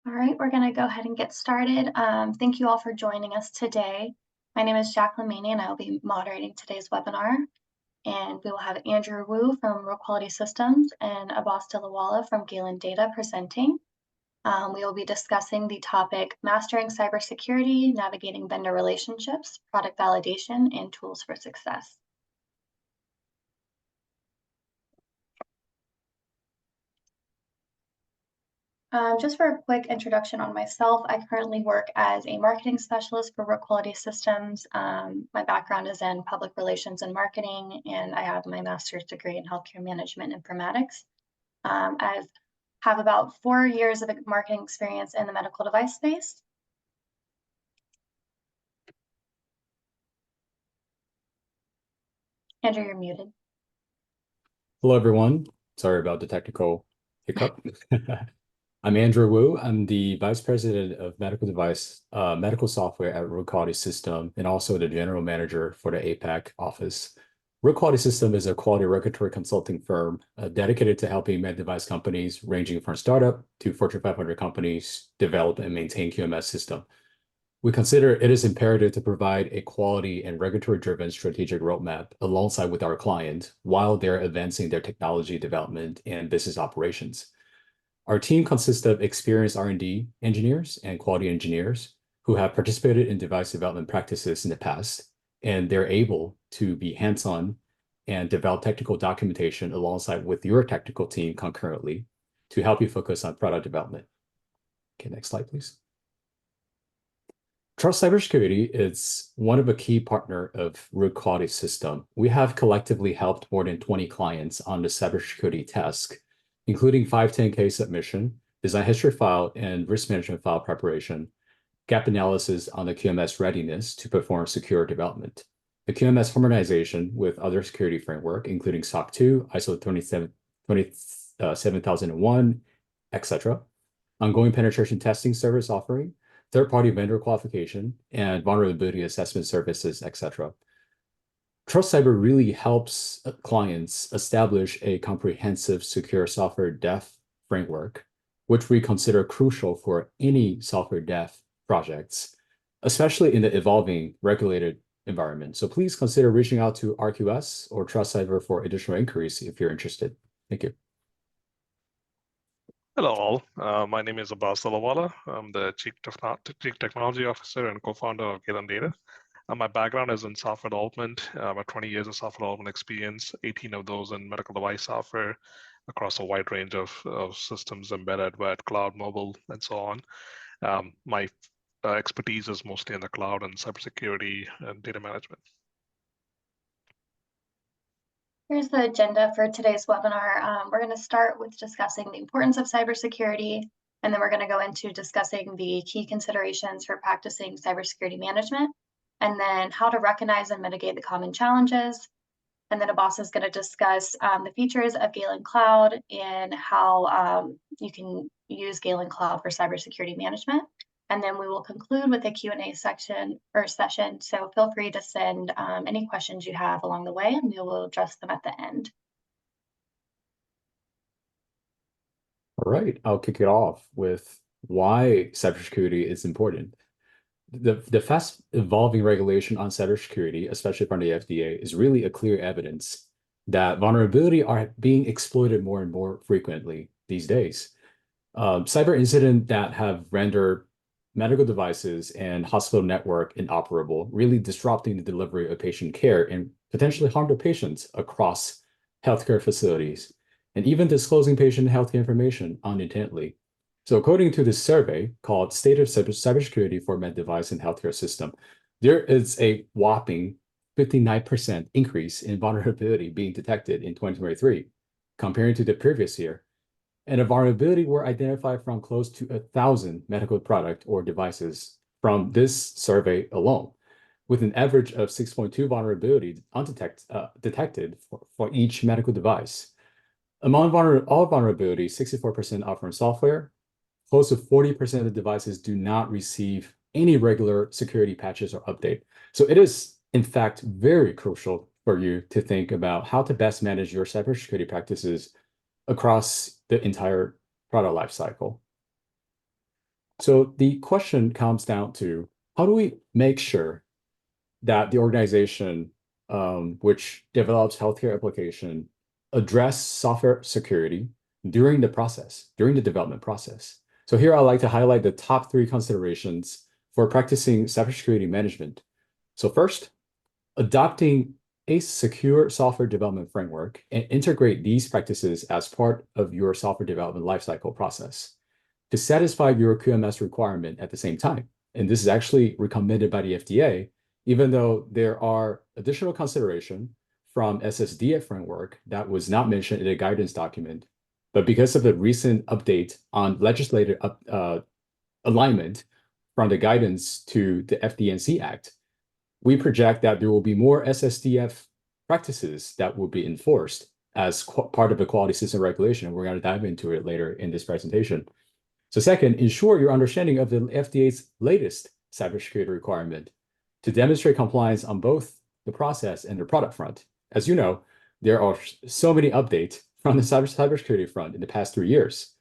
All right, we're going to go ahead and get started. Thank you all for joining us today. My name is Jaclyn Maney, and I will be moderating today's webinar. And we will have Andrew Wu from Rook Quality Systems and Abbas Dhilawala from Galen Data presenting. We will be discussing the topic Mastering Cybersecurity, Navigating Vendor Relationships, Product Validation, and Tools for Success. Just for a quick introduction on myself, I currently work as a marketing specialist for Rook Quality Systems. My background is in public relations and marketing, and I have my master's degree in healthcare management informatics. I have about 4 years of marketing experience in the medical device space. Andrew, you're muted. Hello, everyone. Sorry about the technical hiccup. I'm Andrew Wu. I'm the Vice President of Medical Software at Rook Quality System, and also the General Manager for the APAC office. Rook Quality System is a quality regulatory consulting firm dedicated to helping med device companies ranging from startup to Fortune 500 companies develop and maintain QMS system. We consider it is imperative to provide a quality and regulatory-driven strategic roadmap alongside with our client while they're advancing their technology development and business operations. Our team consists of experienced R&D engineers and quality engineers who have participated in device development practices in the past, and they're able to be hands-on and develop technical documentation alongside with your technical team concurrently to help you focus on product development. Okay, next slide, please. Trust Cybersecurity is one of a key partner of Rook Quality System. We have collectively helped more than 20 clients on the cybersecurity task, including 510K submission, design history file, and risk management file preparation, gap analysis on the QMS readiness to perform secure development, the QMS harmonization with other security framework, including SOC 2, ISO 27001, etc., ongoing penetration testing service offering, third-party vendor qualification, and vulnerability assessment services, etc. Trust Cyber really helps clients establish a comprehensive secure software dev framework, which we consider crucial for any software dev projects, especially in the evolving regulated environment. So please consider reaching out to RQS or Trust Cyber for additional inquiries if you're interested. Thank you. Hello all, my name is Abbas Dhilawala. I'm the Chief Technology Officer and co-founder of Galen Data. My background is in software development, about 20 years of software development experience, 18 of those in medical device software across a wide range of systems, embedded, web, cloud, mobile, and so on. My expertise is mostly in the cloud and cybersecurity and data management. Here's the agenda for today's webinar. We're going to start with discussing the importance of cybersecurity, and then we're going to go into discussing the key considerations for practicing cybersecurity management, and then how to recognize and mitigate the common challenges. And then Abbas is going to discuss the features of Galen Cloud and how you can use Galen Cloud for cybersecurity management. And then we will conclude with a Q&A section or session. So feel free to send any questions you have along the way, and we will address them at the end. All right, I'll kick it off with why cybersecurity is important. The fast evolving regulation on cybersecurity, especially from the FDA, is really a clear evidence that vulnerability are being exploited more and more frequently these days. Cyber incidents that have rendered medical devices and hospital network inoperable, really disrupting the delivery of patient care and potentially harm to patients across healthcare facilities, and even disclosing patient healthcare information unintently. So according to this survey called State of Cybersecurity for Med Device and Healthcare System, there is a whopping 59% increase in vulnerability being detected in 2023 comparing to the previous year. And a vulnerability were identified from close to 1,000 medical product or devices from this survey alone, with an average of 6.2 vulnerabilities detected for each medical device. Among all vulnerabilities, 64% are from software. Close to 40% of the devices do not receive any regular security patches or update. So it is, in fact, very crucial for you to think about how to best manage your cybersecurity practices across the entire product lifecycle. So the question comes down to, how do we make sure that the organization which develops healthcare application address software security during the process, during the development process? So here I'd like to highlight the top 3 considerations for practicing cybersecurity management. So first, adopting a secure software development framework and integrate these practices as part of your software development lifecycle process to satisfy your QMS requirement at the same time. And this is actually recommended by the FDA, even though there are additional consideration from SSDF framework that was not mentioned in the guidance document. But because of the recent update on legislative alignment from the guidance to the FDNC Act, we project that there will be more SSDF practices that will be enforced as part of the quality system regulation. We're going to dive into it later in this presentation. So second, ensure your understanding of the FDA's latest cybersecurity requirement to demonstrate compliance on both the process and the product front. As you know, there are so many updates from the cybersecurity front in the past 3 years.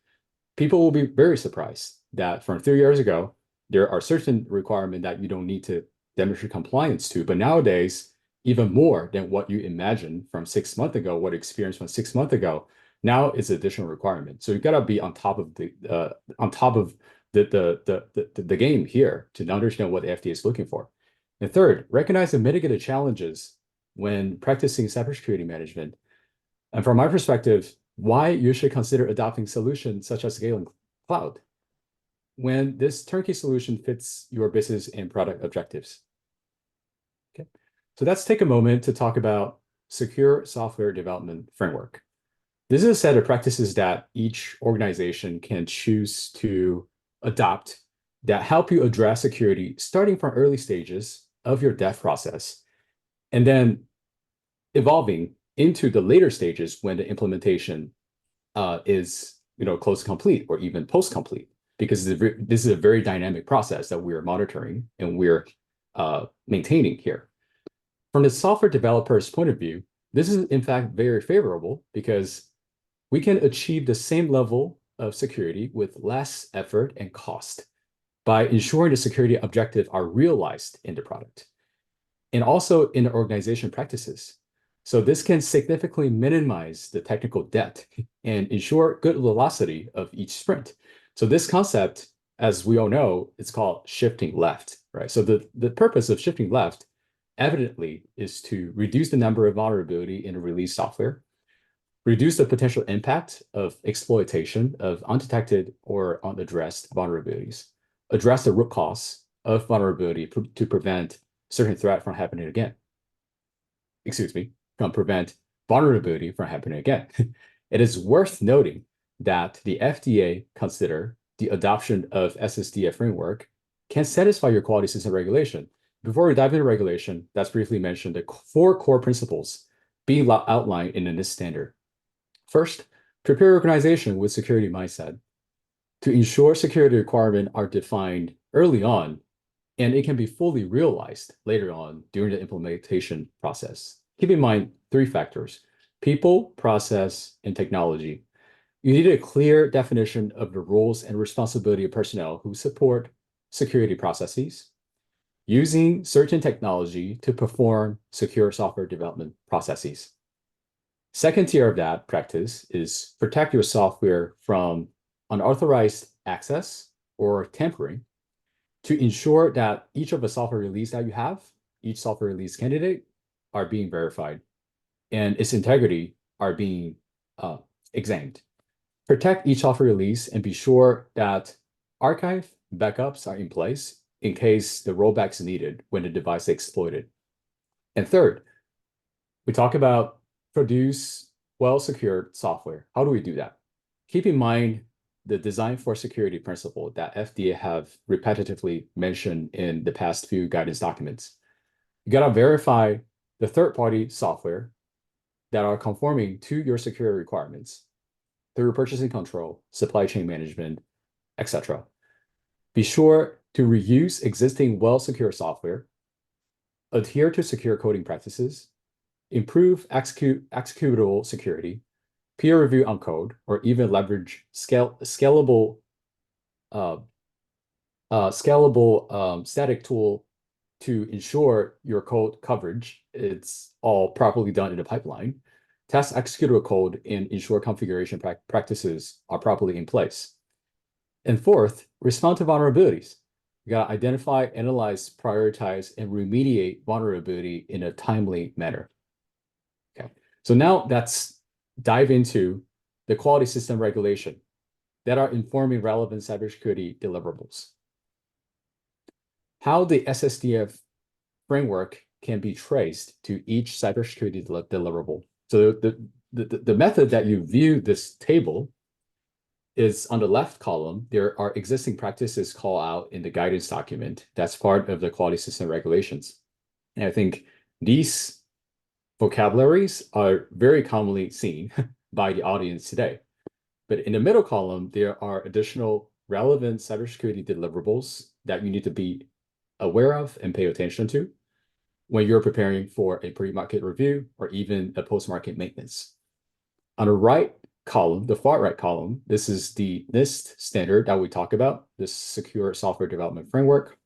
People will be very surprised that from 3 years ago, there are certain requirements that you don't need to demonstrate compliance to, but nowadays, even more than what you imagined from 6 months ago, what experience from 6 months ago, now it's additional requirement. So you gotta be on top of the game here to understand what the FDA is looking for. And third, recognize and mitigate the challenges when practicing cybersecurity management. And from my perspective, why you should consider adopting solutions such as Galen Cloud when this turnkey solution fits your business and product objectives. Okay, so let's take a moment to talk about secure software development framework. This is a set of practices that each organization can choose to adopt that help you address security starting from early stages of your dev process and then evolving into the later stages when the implementation is close to complete or even post-complete, because this is a very dynamic process that we're monitoring and we're maintaining here. From the software developer's point of view, this is in fact very favorable because we can achieve the same level of security with less effort and cost by ensuring the security objectives are realized in the product and also in the organization practices. So this can significantly minimize the technical debt and ensure good velocity of each sprint. So this concept, as we all know, it's called shifting left, right? So the purpose of shifting left evidently is to reduce the number of vulnerability in the release software, reduce the potential impact of exploitation of undetected or unaddressed vulnerabilities, address the root cause of vulnerability to prevent certain threat from happening again. From prevent vulnerability from happening again. It is worth noting that the FDA consider the adoption of SSDF framework can satisfy your quality system regulation. Before we dive into regulation, let's briefly mention the 4 core principles being outlined in this standard. First, prepare your organization with security mindset to ensure security requirements are defined early on and it can be fully realized later on during the implementation process. Keep in mind 3 factors: people, process, and technology. You need a clear definition of the roles and responsibility of personnel who support security processes, using certain technology to perform secure software development processes. Second tier of that practice is protect your software from unauthorized access or tampering to ensure that each of the software release that you have, each software release candidate, are being verified and its integrity are being examined. Protect each software release and be sure that archive backups are in place in case the rollback is needed when the device is exploited. And third, we talk about produce well-secured software. How do we do that? Keep in mind the design for security principle that FDA have repetitively mentioned in the past few guidance documents. You gotta verify the third-party software that are conforming to your security requirements through purchasing control, supply chain management, etc. Be sure to reuse existing well-secured software, adhere to secure coding practices, improve executable security, peer review on code, or even leverage scalable scalable static tool to ensure your code coverage, it's all properly done in the pipeline. Test executable code and ensure configuration practices are properly in place. And fourth, respond to vulnerabilities. You got to identify, analyze, prioritize, and remediate vulnerability in a timely manner. Okay, so now let's dive into the quality system regulation that are informing relevant cybersecurity deliverables. How the SSDF framework can be traced to each cybersecurity deliverable. So the method that you view this table is on the left column. There are existing practices called out in the guidance document. That's part of the quality system regulations. And I think these vocabularies are very commonly seen by the audience today. But in the middle column, there are additional relevant cybersecurity deliverables that you need to be aware of and pay attention to when you're preparing for a pre-market review or even a post-market maintenance. On the right column, the far right column, this is the NIST standard that we talk about, this secure software development framework.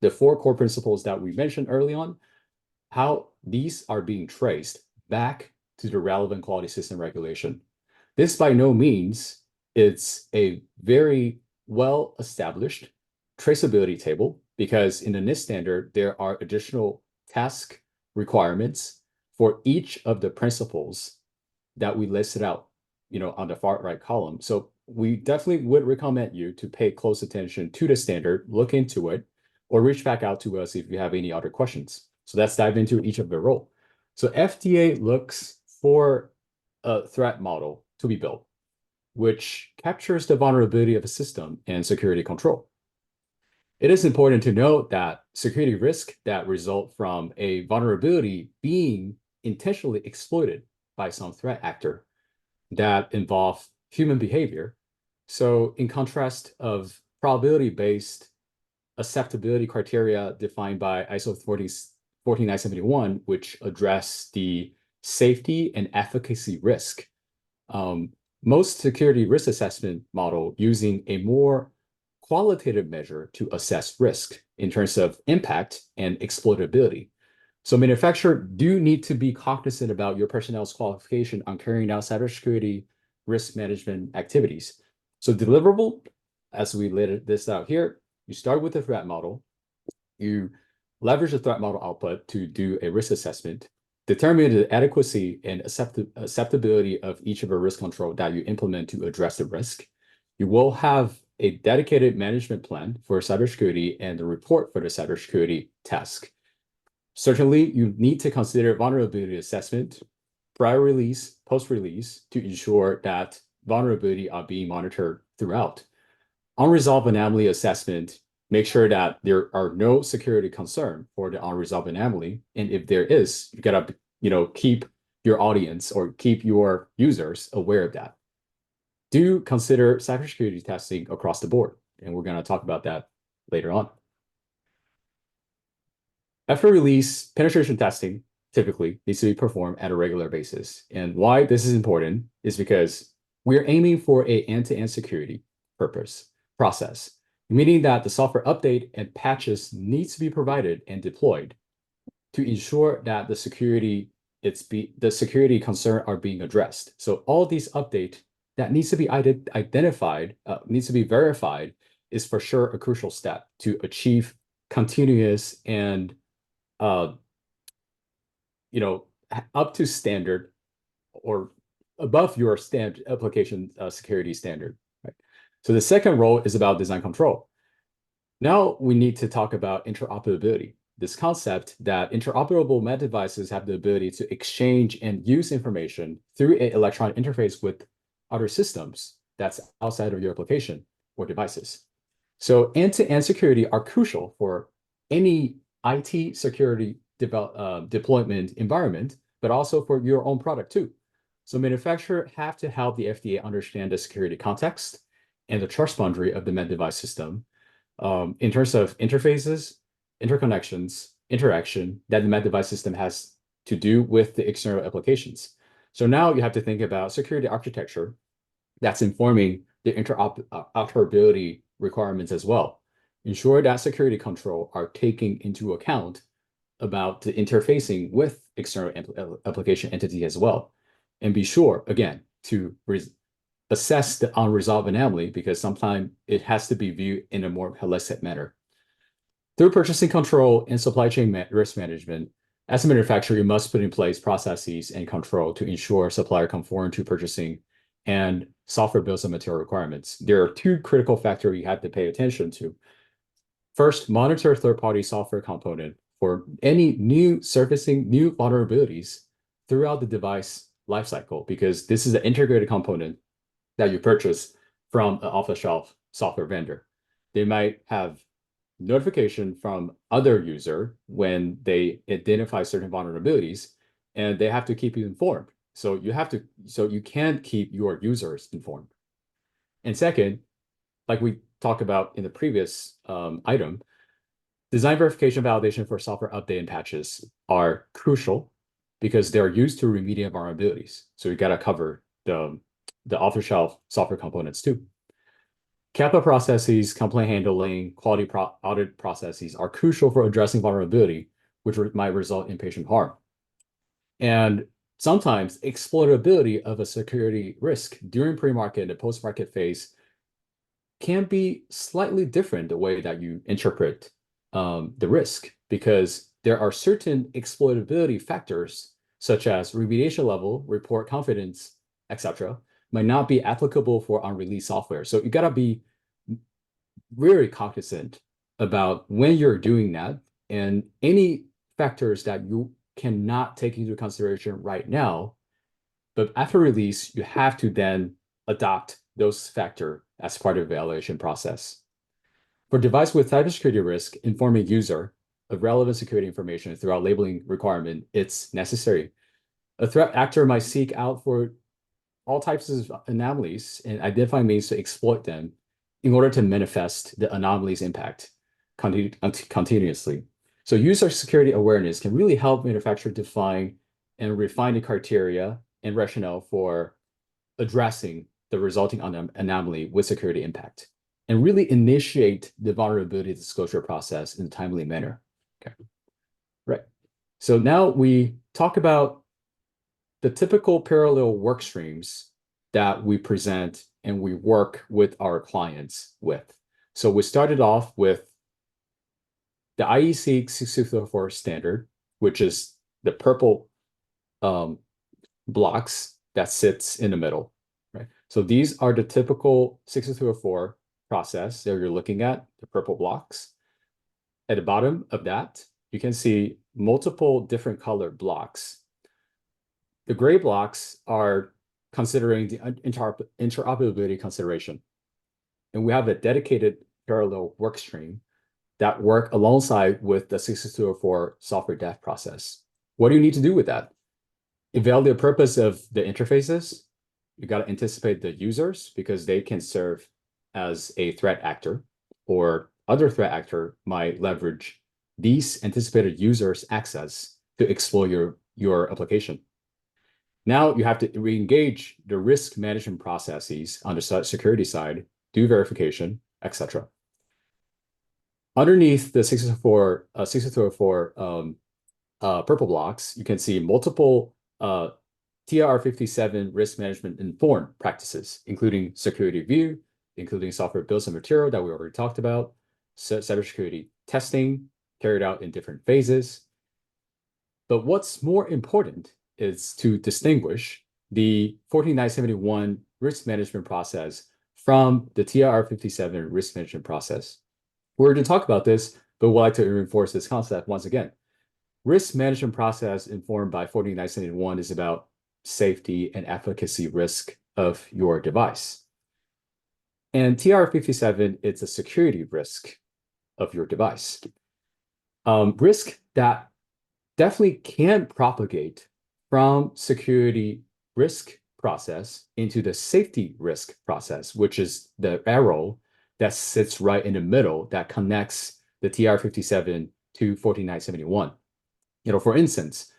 The 4 core principles that we mentioned early on, how these are being traced back to the relevant quality system regulation. This by no means it's a very well-established traceability table, because in the NIST standard, there are additional task requirements for each of the principles that we listed out, on the far right column. So we definitely would recommend you to pay close attention to the standard, look into it, or reach back out to us if you have any other questions. So let's dive into each of the role. So FDA looks for a threat model to be built, which captures the vulnerability of a system and security control. It is important to note that security risks that result from a vulnerability being intentionally exploited by some threat actor that involve human behavior. So in contrast of probability-based acceptability criteria defined by ISO 14971, which address the safety and efficacy risk, most security risk assessment model using a more qualitative measure to assess risk in terms of impact and exploitability. So manufacturers do need to be cognizant about your personnel's qualification on carrying out cybersecurity risk management activities. So deliverable, as we laid this out here, you start with the threat model, you leverage the threat model output to do a risk assessment, determine the adequacy and acceptability of each of the risk control that you implement to address the risk. You will have a dedicated management plan for cybersecurity and the report for the cybersecurity task. Certainly, you need to consider vulnerability assessment, prior release, post-release to ensure that vulnerability are being monitored throughout. Unresolved anomaly assessment, make sure that there are no security concern for the unresolved anomaly. And if there is, you gotta, keep your audience or keep your users aware of that. Do consider cybersecurity testing across the board, and we're going to talk about that later on. After release, penetration testing typically needs to be performed at a regular basis. And why this is important is because we're aiming for an end-to-end security process, meaning that the software update and patches needs to be provided and deployed to ensure that the security concern are being addressed. So all these updates that needs to be identified, needs to be verified, is for sure a crucial step to achieve continuous and up to standard or above your standard application security standard. Right? So the second role is about design control. Now we need to talk about interoperability. This concept that interoperable med devices have the ability to exchange and use information through an electronic interface with other systems that's outside of your application or devices. So end-to-end security are crucial for any IT security deployment environment, but also for your own product too. So manufacturers have to help the FDA understand the security context and the trust boundary of the med device system in terms of interfaces, interconnections, interaction that the med device system has to do with the external applications. So now you have to think about security architecture that's informing the interoperability requirements as well. ensure that security control are taking into account about the interfacing with external application entity as well. And be sure, again, to assess the unresolved anomaly, because sometimes it has to be viewed in a more holistic manner. Through purchasing control and supply chain risk management, as a manufacturer, you must put in place processes and control to ensure supplier conform to purchasing and software bills of material requirements. There are two critical factors you have to pay attention to. First, monitor third-party software component for any new surfacing new vulnerabilities throughout the device lifecycle, because this is an integrated component that you purchase from an off-the-shelf software vendor. They might have notification from other user when they identify certain vulnerabilities, and they have to keep you informed. So you can't keep your users informed. And second, like we talked about in the previous item, design verification validation for software update and patches are crucial because they're used to remediate vulnerabilities. So you got to cover the off-the-shelf software components too. CAPA processes, complaint handling, quality audit processes are crucial for addressing vulnerability, which might result in patient harm. And sometimes exploitability of a security risk during pre-market and the post-market phase can be slightly different the way that you interpret the risk, because there are certain exploitability factors such as remediation level, report confidence, etc., might not be applicable for unreleased software. So you gotta be very cognizant about when you're doing that, and any factors that you cannot take into consideration right now, but after release, you have to then adopt those factors as part of the evaluation process. For device with cybersecurity risk, informing user of relevant security information throughout labeling requirement, it's necessary. A threat actor might seek out for all types of anomalies and identify means to exploit them in order to manifest the anomaly's impact continuously. So user security awareness can really help manufacturers define and refine the criteria and rationale for addressing the resulting anomaly with security impact, and really initiate the vulnerability disclosure process in a timely manner. Okay, right. So now we talk about the typical parallel work streams that we present and we work with our clients with. So we started off with the IEC 624 standard, which is the purple blocks that sits in the middle, right? So these are the typical 624 process that you're looking at, the purple blocks. At the bottom of that, you can see multiple different colored blocks. The gray blocks are considering the interoperability consideration. And we have a dedicated parallel work stream that work alongside with the 624 software dev process. What do you need to do with that? Evaluate the purpose of the interfaces. You got to anticipate the users because they can serve as a threat actor, or other threat actor might leverage these anticipated users' access to exploit your application. Now you have to re-engage the risk management processes on the security side, do verification, etc. Underneath the 604 purple blocks, you can see multiple TR57 risk management informed practices, including security review, including software bills of material that we already talked about, cybersecurity testing carried out in different phases. But what's more important is to distinguish the 14971 risk management process from the TR57 risk management process. We're going to talk about this, but we'd like to reinforce this concept once again. Risk management process informed by 14971 is about safety and efficacy risk of your device. And TR57, it's a security risk of your device. Risk that definitely can propagate from security risk process into the safety risk process, which is the arrow that sits right in the middle that connects the TR57 to 14971. For instance,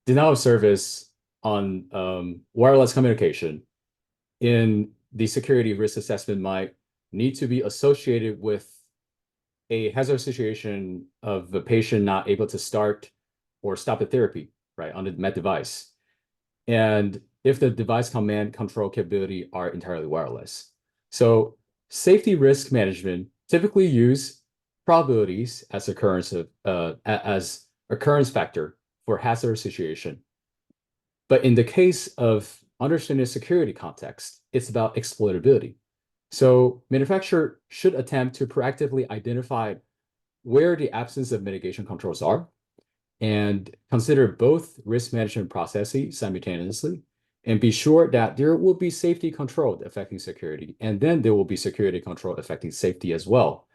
denial of service on wireless communication in the security risk assessment might need to be associated with a hazard situation of a patient not able to start or stop the therapy, right, on the med device. And if the device command control capability are entirely wireless. So safety risk management typically use probabilities as occurrence factor for hazard situation. But in the case of understanding security context, it's about exploitability. So manufacturer should attempt to proactively identify where the absence of mitigation controls are and consider both risk management processes simultaneously and be sure that there will be safety control affecting security, and then there will be security control affecting safety as well.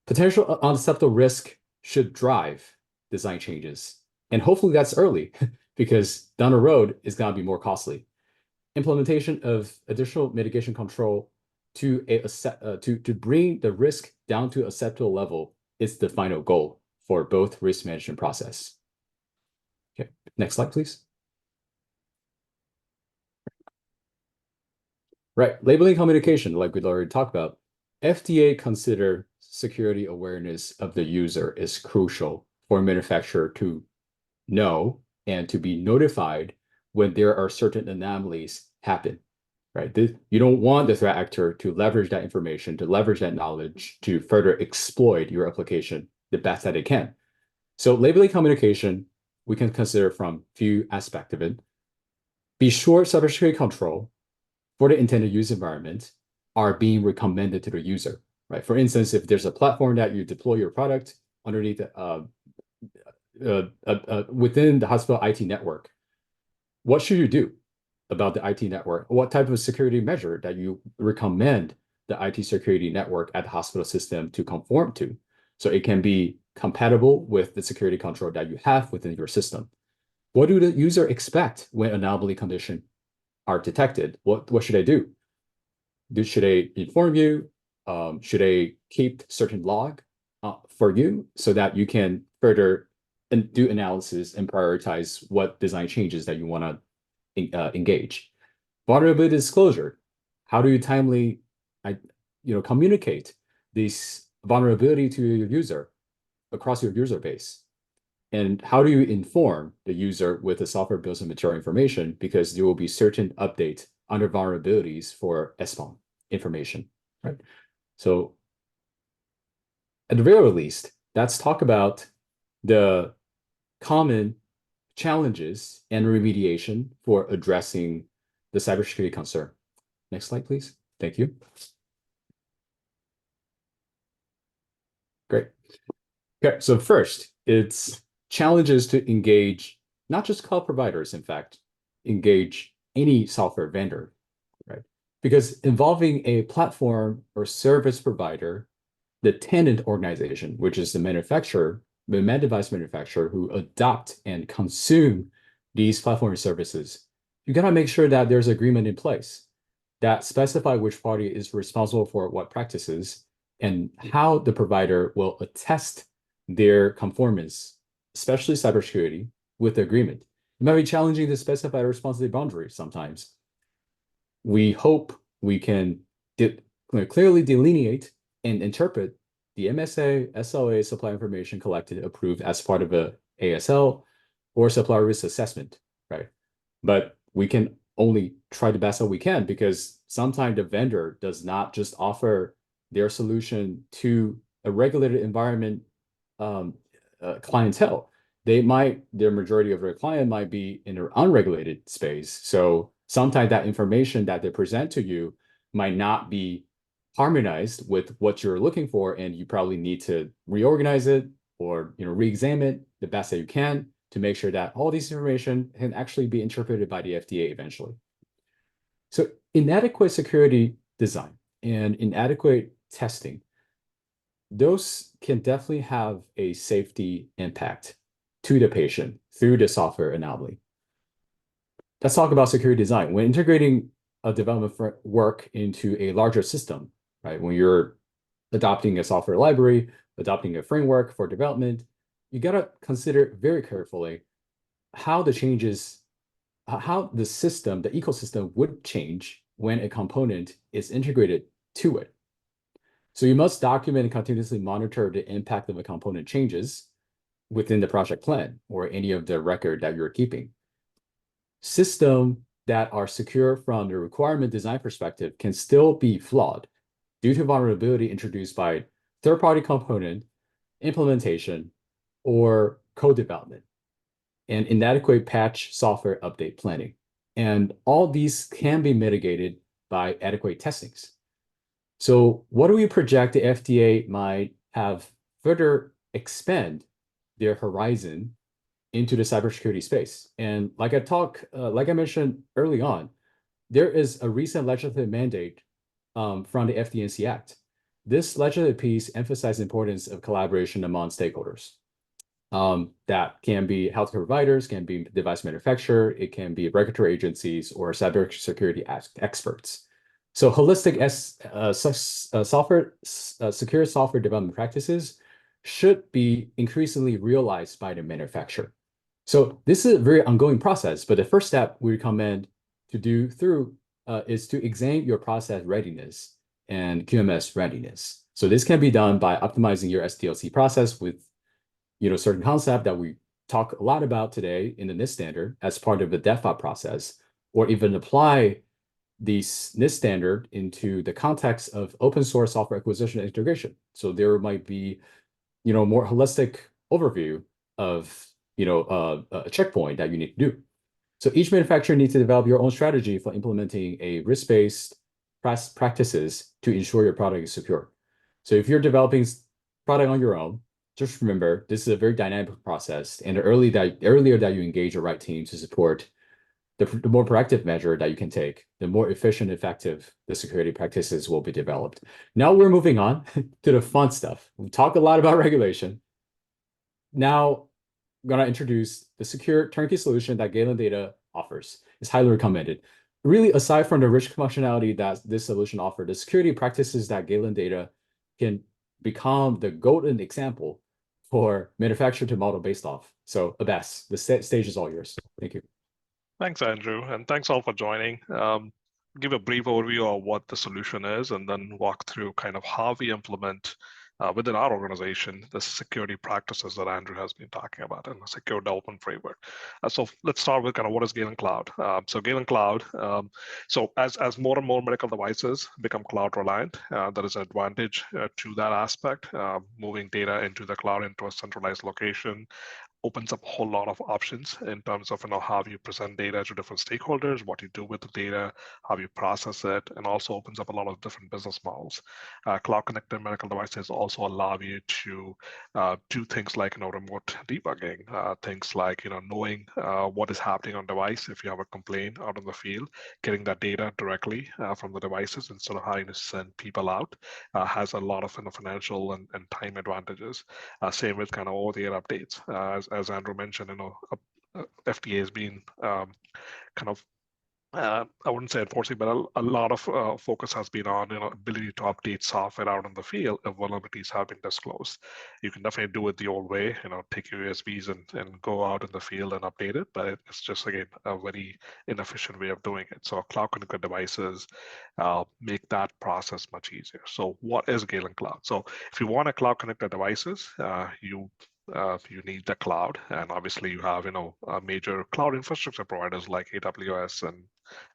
Potential unacceptable risk should drive design changes. And hopefully that's early because down the road it's going to be more costly. Implementation of additional mitigation control to bring the risk down to acceptable level is the final goal for both risk management process. Okay, next slide, please. Right, labeling communication, like we'd already talked about, FDA consider security awareness of the user is crucial for a manufacturer to know and to be notified when there are certain anomalies happen, right? You don't want the threat actor to leverage that information, to leverage that knowledge to further exploit your application the best that they can. So labeling communication, we can consider from few aspects of it. Be sure cybersecurity control for the intended use environment are being recommended to the user, right? For instance, if there's a platform that you deploy your product underneath within the hospital IT network, what should you do about the IT network? What type of security measure that you recommend the IT security network at the hospital system to conform to, so it can be compatible with the security control that you have within your system? What do the user expect when anomaly condition are detected? What should they do? Should they inform you? Should they keep certain log for you so that you can further do analysis and prioritize what design changes that you want to engage? Vulnerability disclosure. How do you timely communicate this vulnerability to your user across your user base? And how do you inform the user with the software bills and material information? Because there will be certain updates under vulnerabilities for SBOM information, right? So at the very least, let's talk about the common challenges and remediation for addressing the cybersecurity concern. Next slide, please. Thank you. Great. Okay, so first, it's challenges to engage not just cloud providers, in fact, engage any software vendor, right? Because involving a platform or service provider, the tenant organization, which is the manufacturer, the med device manufacturer who adopt and consume these platform services, you gotta make sure that there's agreement in place that specify which party is responsible for what practices and how the provider will attest their conformance, especially cybersecurity, with the agreement. It might be challenging to specify a responsibility boundary sometimes. We hope we can clearly delineate and interpret the MSA, SLA supply information collected, approved as part of a ASL or supplier risk assessment, right? But we can only try the best that we can because sometimes the vendor does not just offer their solution to a regulated environment clientele. Their majority of their client might be in an unregulated space. So sometimes that information that they present to you might not be harmonized with what you're looking for, and you probably need to reorganize it or re-examine the best that you can to make sure that all this information can actually be interpreted by the FDA eventually. So inadequate security design and inadequate testing, those can definitely have a safety impact to the patient through the software anomaly. Let's talk about security design. When integrating a development work into a larger system, right? When you're adopting a software library, adopting a framework for development, you gotta consider very carefully how the changes, how the system, the ecosystem would change when a component is integrated to it. So you must document and continuously monitor the impact of a component changes within the project plan or any of the record that you're keeping. Systems that are secure from the requirement design perspective can still be flawed due to vulnerability introduced by third-party component implementation or code development and inadequate patch software update planning. And all these can be mitigated by adequate testings. So what do we project the FDA might have further expand their horizon into the cybersecurity space? And like I mentioned early on, there is a recent legislative mandate from the FD&C Act. This legislative piece emphasizes the importance of collaboration among stakeholders. That can be healthcare providers, can be device manufacturer, it can be regulatory agencies or cybersecurity experts. So holistic secure software development practices should be increasingly realized by the manufacturer. So this is a very ongoing process, but the first step we recommend to do through is to examine your process readiness and QMS readiness. So this can be done by optimizing your SDLC process with certain concept that we talk a lot about today in the NIST standard as part of the DevOps process, or even apply the NIST standard into the context of open source software acquisition and integration. So there might be, more holistic overview of, a checkpoint that you need to do. So each manufacturer needs to develop your own strategy for implementing a risk-based practices to ensure your product is secure. So if you're developing product on your own, just remember, this is a very dynamic process, and the earlier that you engage the right team to support the more proactive measure that you can take, the more efficient, effective the security practices will be developed. Now we're moving on to the fun stuff. We talk a lot about regulation. Now I'm going to introduce the secure turnkey solution that Galen Data offers. It's highly recommended. Really, aside from the rich functionality that this solution offers, the security practices that Galen Data can become the golden example for manufacturer to model based off. So Abbas, the stage is all yours. Thank you. Thanks, Andrew, and thanks all for joining. Give a brief overview of what the solution is, and then walk through kind of how we implement within our organization the security practices that Andrew has been talking about and the secure development framework. So let's start with kind of what is Galen Cloud. So Galen Cloud, so as more and more medical devices become cloud reliant, there is an advantage to that aspect. Moving data into the cloud into a centralized location opens up a whole lot of options in terms of how you present data to different stakeholders, what you do with the data, how you process it, and also opens up a lot of different business models. Cloud connected medical devices also allow you to do things like remote debugging, things like knowing what is happening on device. If you have a complaint out in the field, getting that data directly from the devices instead of having to send people out has a lot of financial and time advantages. Same with kind of over-the-air updates. As Andrew mentioned, FDA has been kind of I wouldn't say enforcing, but a lot of focus has been on ability to update software out in the field if vulnerabilities have been disclosed. You can definitely do it the old way, take your USBs and go out in the field and update it, but it's just, again, a very inefficient way of doing it. So cloud connected devices make that process much easier. So what is Galen Cloud? So if you want a cloud connected devices, you need the cloud, and obviously you have major cloud infrastructure providers like AWS and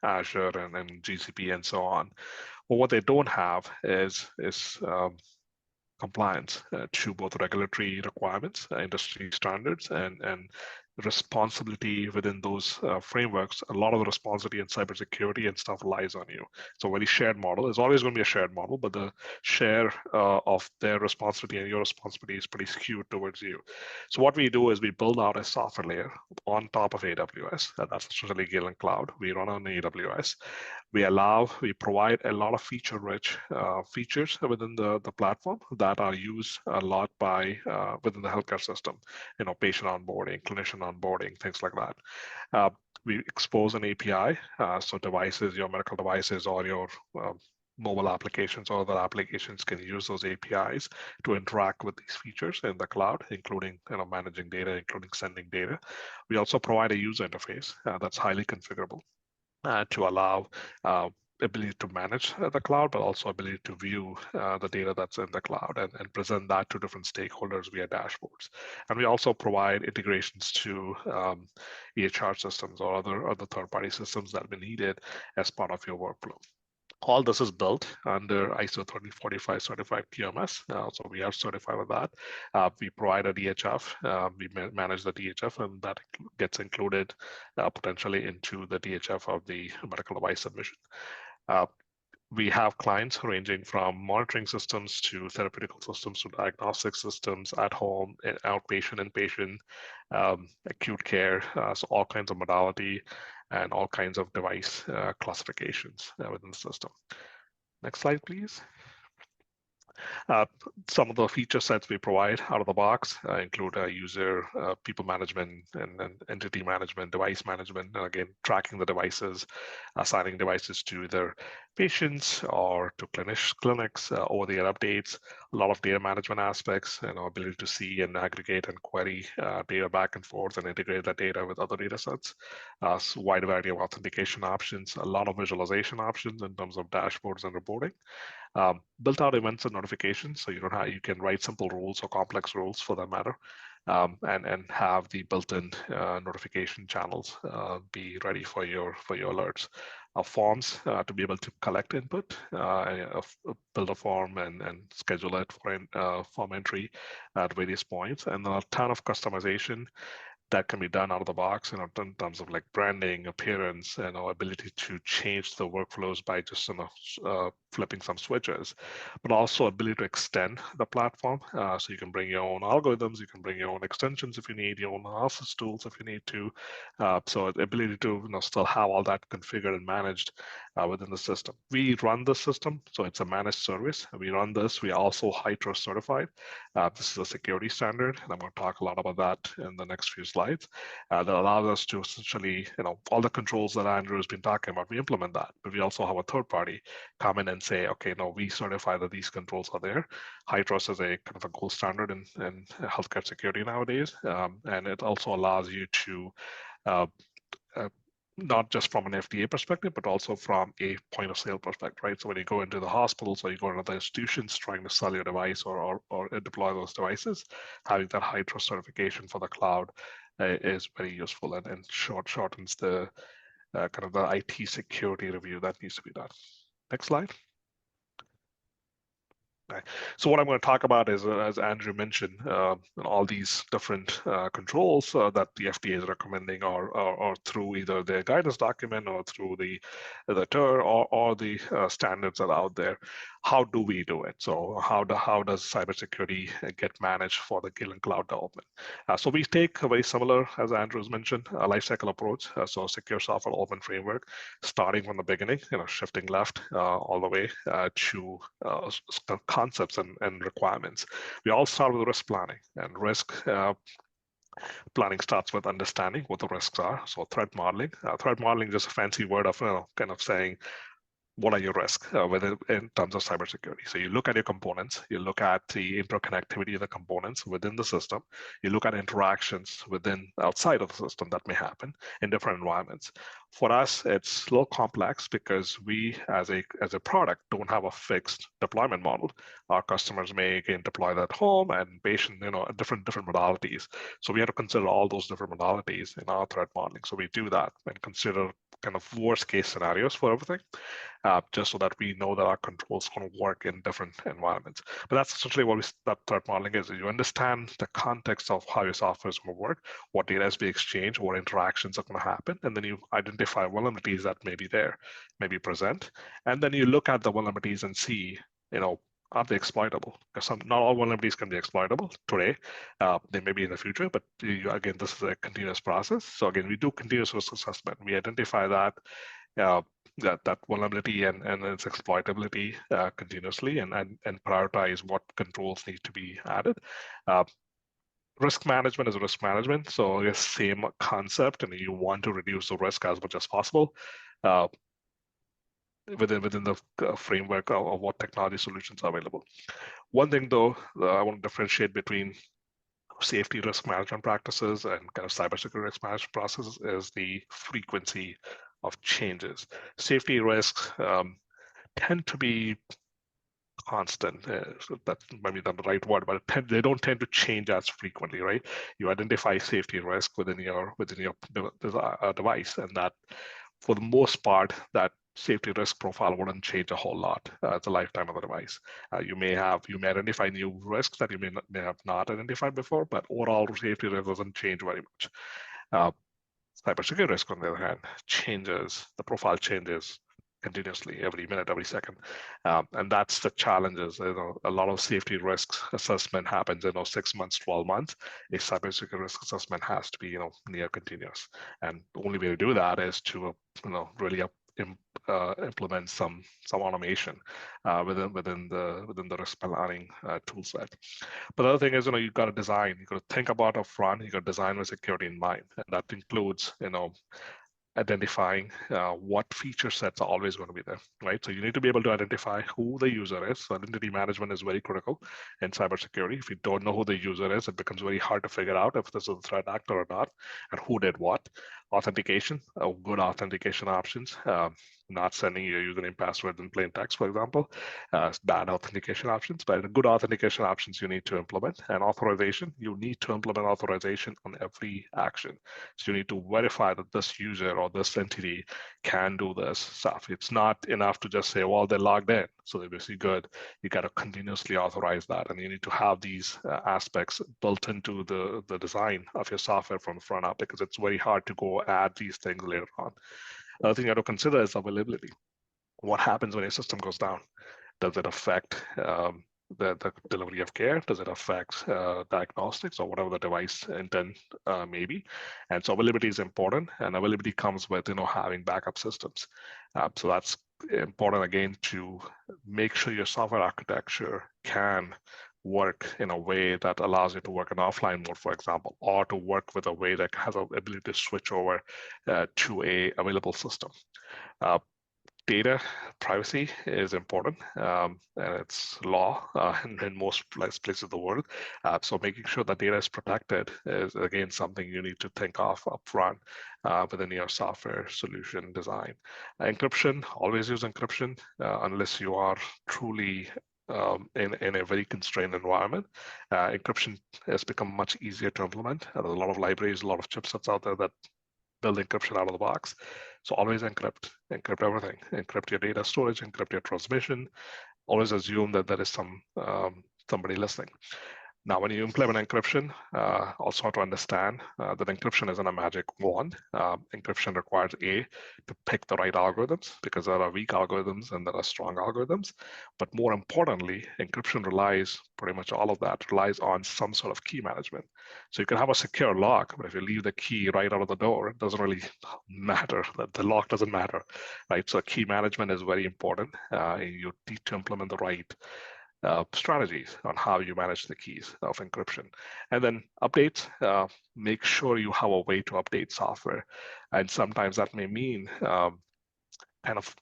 Azure and GCP and so on. But what they don't have is compliance to both regulatory requirements, industry standards, and responsibility within those frameworks. A lot of the responsibility in cybersecurity and stuff lies on you. So very shared model. It's always going to be a shared model, but the share of their responsibility and your responsibility is pretty skewed towards you. So what we do is we build out a software layer on top of AWS. That's essentially Galen Cloud. We run on AWS. We provide a lot of feature-rich features within the platform that are used a lot by within the healthcare system. Patient onboarding, clinician onboarding, things like that. We expose an API, so devices, your medical devices, or your mobile applications or other applications can use those APIs to interact with these features in the cloud, including managing data, including sending data. We also provide a user interface that's highly configurable to allow ability to manage the cloud, but also ability to view the data that's in the cloud and present that to different stakeholders via dashboards. And we also provide integrations to EHR systems or other third-party systems that be needed as part of your workflow. All this is built under ISO 13485 certified QMS. So we are certified with that. We provide a DHF. We manage the DHF, and that gets included potentially into the DHF of the medical device submission. We have clients ranging from monitoring systems to therapeutical systems to diagnostic systems at home, outpatient, inpatient, acute care, so all kinds of modality and all kinds of device classifications within the system. Next slide, please. Some of the feature sets we provide out of the box include user people management and entity management, device management, and again, tracking the devices, assigning devices to either patients or to clinics, over-the-air updates, a lot of data management aspects, and our ability to see and aggregate and query data back and forth and integrate that data with other data sets. So wide variety of authentication options, a lot of visualization options in terms of dashboards and reporting. Built out events and notifications, so you can write simple rules or complex rules for that matter, and have the built-in notification channels be ready for your alerts. Forms to be able to collect input, build a form and schedule it for form entry at various points, and a ton of customization that can be done out of the box, in terms of like branding, appearance, and our ability to change the workflows by just flipping some switches, but also ability to extend the platform. So you can bring your own algorithms, you can bring your own extensions if you need, your own analysis tools if you need to. So the ability to still have all that configured and managed within the system. We run the system, so it's a managed service. We run this. We are also HITRUST certified. This is a security standard, and I'm going to talk a lot about that in the next few slides. That allows us to essentially, all the controls that Andrew has been talking about, we implement that, but we also have a third party come in and say, okay, no, we certify that these controls are there. HITRUST is a kind of a gold standard in healthcare security nowadays, and it also allows you to not just from an FDA perspective, but also from a point of sale perspective, right? So when you go into the hospitals or you go into other institutions trying to sell your device or deploy those devices, having that HITRUST certification for the cloud is very useful and shortens the kind of the IT security review that needs to be done. Next slide. Okay. So what I'm going to talk about is, as Andrew mentioned, all these different controls that the FDA is recommending, or through either their guidance document or through the TER or the standards that are out there. How do we do it? So how does cybersecurity get managed for the Galen Cloud development? So we take a very similar, as Andrew's mentioned, a lifecycle approach. So secure software development framework, starting from the beginning, shifting left all the way to concepts and requirements. We all start with risk planning, and risk planning starts with understanding what the risks are. So threat modeling. Threat modeling is just a fancy word of kind of saying, what are your risks in terms of cybersecurity? So you look at your components, you look at the interconnectivity of the components within the system, you look at interactions outside of the system that may happen in different environments. For us, it's a little complex because we, as a product, don't have a fixed deployment model. Our customers may again deploy that home and patient, different modalities. So we have to consider all those different modalities in our threat modeling. So we do that and consider kind of worst case scenarios for everything, just so that we know that our controls is going to work in different environments. But that's essentially what that threat modeling is. You understand the context of how your software is going to work, what data is being exchanged, what interactions are going to happen, and then you identify vulnerabilities that may be there, may be present, and then you look at the vulnerabilities and see, are they exploitable? Because not all vulnerabilities can be exploitable today. They may be in the future, but again, this is a continuous process. So again, we do continuous risk assessment. We identify that vulnerability and its exploitability continuously, and prioritize what controls need to be added. Risk management is risk management, so it's same concept, and you want to reduce the risk as much as possible. Within the framework of what technology solutions are available. One thing though, I want to differentiate between safety risk management practices and kind of cybersecurity risk management processes is the frequency of changes. Safety risks tend to be constant. So that might be not the right word, but they don't tend to change as frequently, right? You identify safety risk within your device, and that, for the most part, that safety risk profile wouldn't change a whole lot. It's a lifetime of the device. You may identify new risks that you may have not identified before, but overall safety risk doesn't change very much. Cybersecurity risk, on the other hand, changes. The profile changes continuously, every minute, every second, and that's the challenges. A lot of safety risks assessment happens in 6 months, 12 months. A cybersecurity risk assessment has to be near continuous, and the only way to do that is to really implement some automation within the risk planning tool set. But the other thing is, you've got to design. You've got to think about upfront. You've got to design with security in mind, and that includes, identifying what feature sets are always going to be there, right? So you need to be able to identify who the user is. So identity management is very critical in cybersecurity. If you don't know who the user is, it becomes very hard to figure out if this is a threat actor or not, and who did what. Authentication, good authentication options, not sending your username, password in plain text, for example, bad authentication options, but good authentication options you need to implement. And authorization, you need to implement authorization on every action. So you need to verify that this user or this entity can do this stuff. It's not enough to just say, well, they're logged in, so they're basically good. You got to continuously authorize that, and you need to have these aspects built into the design of your software from the front up, because it's very hard to go add these things later on. Another thing you have to consider is availability. What happens when your system goes down? Does it affect the delivery of care? Does it affect diagnostics or whatever the device intent may be? And so availability is important, and availability comes with having backup systems. So that's important, again, to make sure your software architecture can work in a way that allows you to work in offline mode, for example, or to work with a way that has the ability to switch over to a available system. Data privacy is important, and it's law in most places of the world. So making sure that data is protected is, again, something you need to think of upfront within your software solution design. Encryption, always use encryption unless you are truly in a very constrained environment. Encryption has become much easier to implement. There's a lot of libraries, a lot of chipsets out there that build encryption out of the box. So always encrypt everything. Encrypt your data storage, encrypt your transmission. Always assume that there is somebody listening. Now, when you implement encryption, also have to understand that encryption isn't a magic wand. Encryption requires to pick the right algorithms, because there are weak algorithms and there are strong algorithms. But more importantly, encryption relies, pretty much all of that relies on some sort of key management. So you can have a secure lock, but if you leave the key right out of the door, it doesn't really matter. The lock doesn't matter, right? So key management is very important. You need to implement the right strategies on how you manage the keys of encryption. And then updates, make sure you have a way to update software. And sometimes that may mean kind of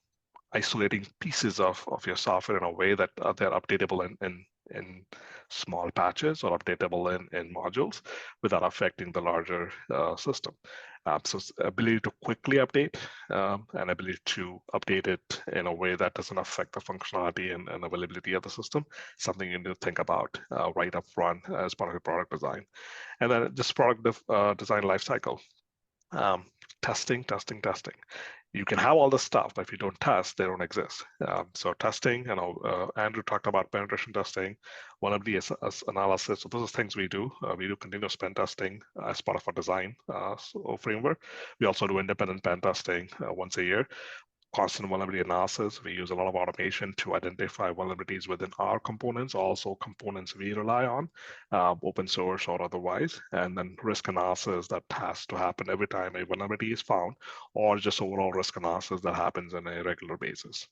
isolating pieces of your software in a way that they're updatable in small patches or updatable in modules without affecting the larger system. So ability to quickly update and ability to update it in a way that doesn't affect the functionality and availability of the system, something you need to think about right up front as part of your product design. And then just product design lifecycle. Testing. You can have all the stuff, but if you don't test, they don't exist. So testing, Andrew talked about penetration testing, vulnerability analysis. So those are things we do. We do continuous pen testing as part of our design framework. We also do independent pen testing once a year. Constant vulnerability analysis. We use a lot of automation to identify vulnerabilities within our components, also components we rely on, open source or otherwise, and then risk analysis that has to happen every time a vulnerability is found, or just overall risk analysis that happens on a regular basis.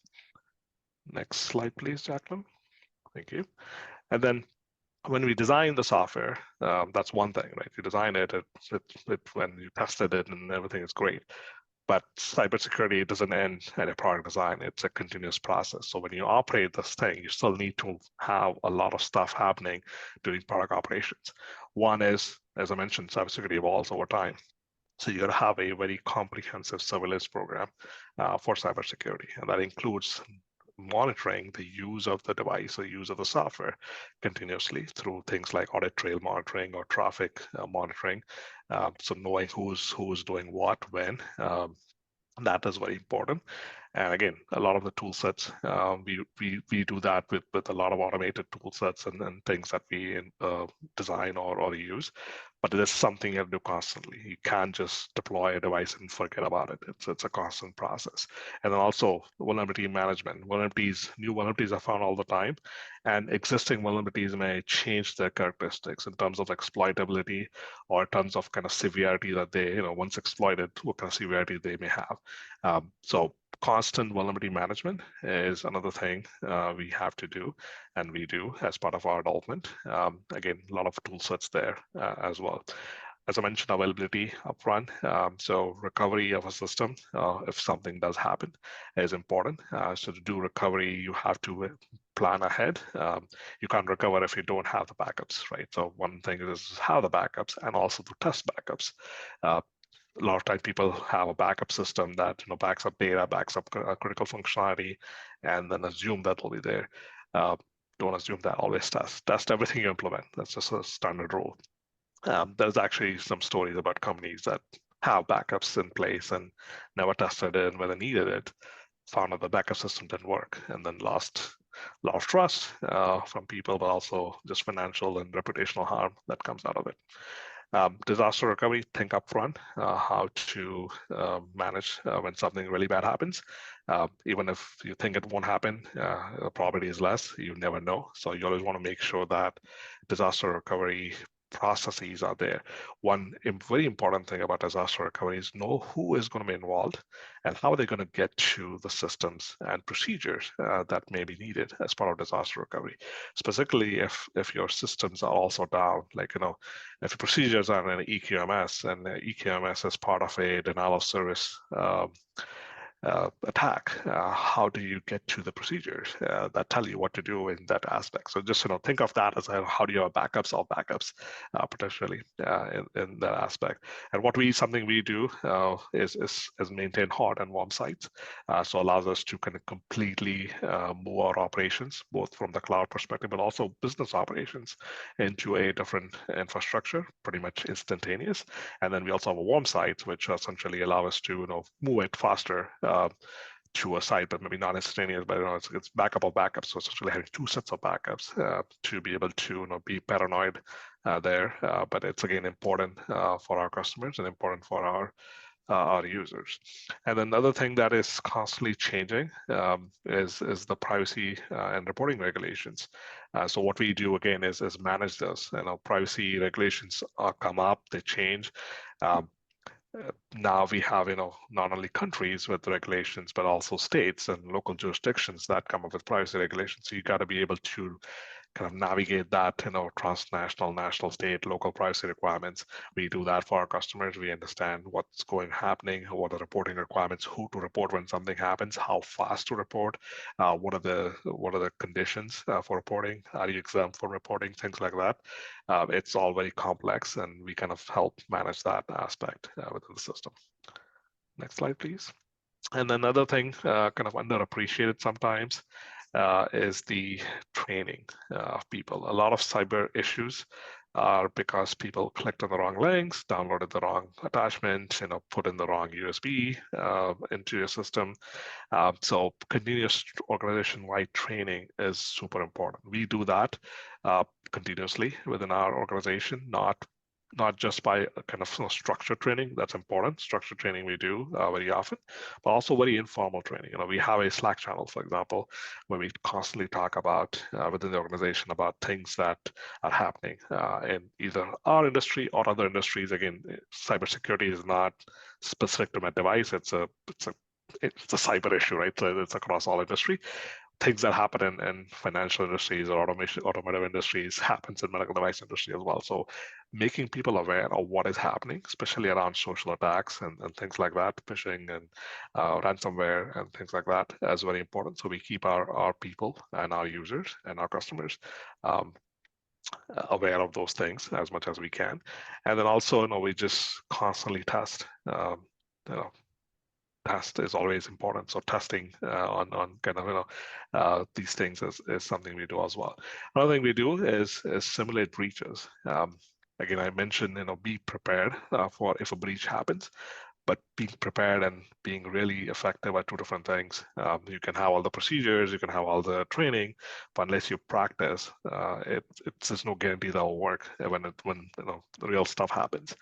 Next slide, please, Jaclyn. Thank you. And then when we design the software, that's one thing, right? You design it, when you tested it and everything is great. But cybersecurity doesn't end at a product design. It's a continuous process. So when you operate this thing, you still need to have a lot of stuff happening during product operations. One is, as I mentioned, cybersecurity evolves over time. So you got to have a very comprehensive surveillance program for cybersecurity, and that includes monitoring the use of the device or use of the software continuously through things like audit trail monitoring or traffic monitoring. So knowing who's doing what when. That is very important. And again, a lot of the tool sets, we do that with a lot of automated tool sets and things that we design or use. But it is something you have to do constantly. You can't just deploy a device and forget about it. It's a constant process. And then also vulnerability management. New vulnerabilities are found all the time, and existing vulnerabilities may change their characteristics in terms of exploitability or in terms of kind of severity that they, once exploited, what kind of severity they may have. So constant vulnerability management is another thing we have to do, and we do as part of our development. Again, a lot of tool sets there as well. As I mentioned, availability upfront. So recovery of a system, if something does happen, is important. So to do recovery, you have to plan ahead. You can't recover if you don't have the backups, right? So one thing is have the backups and also to test backups. A lot of times people have a backup system that backs up data, backs up critical functionality, and then assume that will be there. Don't assume that. Always test everything you implement. That's just a standard rule. There's actually some stories about companies that have backups in place and never tested it, and when they needed it, found out the backup system didn't work, and then lost a lot of trust from people, but also just financial and reputational harm that comes out of it. Disaster recovery, think upfront how to manage when something really bad happens. Even if you think it won't happen, the probability is less, you never know. So you always want to make sure that disaster recovery processes are there. One very important thing about disaster recovery is know who is going to be involved and how are they going to get to the systems and procedures that may be needed as part of disaster recovery. Specifically, if your systems are also down, like if your procedures are in an EQMS and EQMS is part of a denial of service attack, how do you get to the procedures that tell you what to do in that aspect? So just think of that as how do you have backups of backups potentially in that aspect. And something we do is maintain hot and warm sites, so allows us to kind of completely move our operations, both from the cloud perspective but also business operations, into a different infrastructure, pretty much instantaneous. And then we also have a warm site, which essentially allow us to move it faster to a site, but maybe not instantaneous, but it's backup of backups. So essentially having two sets of backups to be able to be paranoid there. But it's again important for our customers and important for our users. And another thing that is constantly changing is the privacy and reporting regulations. So what we do again is manage this. Privacy regulations come up, they change. Now we have, not only countries with regulations, but also states and local jurisdictions that come up with privacy regulations. So you got to be able to kind of navigate that, transnational, national, state, local privacy requirements. We do that for our customers. We understand what's happening, what are the reporting requirements, who to report when something happens, how fast to report, what are the conditions for reporting, are you exempt for reporting, things like that. It's all very complex, and we kind of help manage that aspect within the system. Next slide, please. And another thing kind of underappreciated sometimes is the training of people. A lot of cyber issues are because people clicked on the wrong links, downloaded the wrong attachment, put in the wrong USB into your system. So continuous organization-wide training is super important. We do that continuously within our organization, not just by kind of structured training. That's important. Structured training we do very often, but also very informal training. We have a Slack channel, for example, where we constantly talk about within the organization about things that are happening in either our industry or other industries. Again, cybersecurity is not specific to med device. It's a cyber issue, right? So it's across all industry. Things that happen in financial industries or automotive industries happens in medical device industry as well. So making people aware of what is happening, especially around social attacks and things like that, phishing and ransomware and things like that, is very important. So we keep our people and our users and our customers aware of those things as much as we can. And then also, we just constantly test. Test is always important. So testing on kind of these things is something we do as well. Another thing we do is simulate breaches. Again, I mentioned be prepared for if a breach happens. But being prepared and being really effective are two different things. You can have all the procedures, you can have all the training, but unless you practice, it's there's no guarantee that will work when the real stuff happens.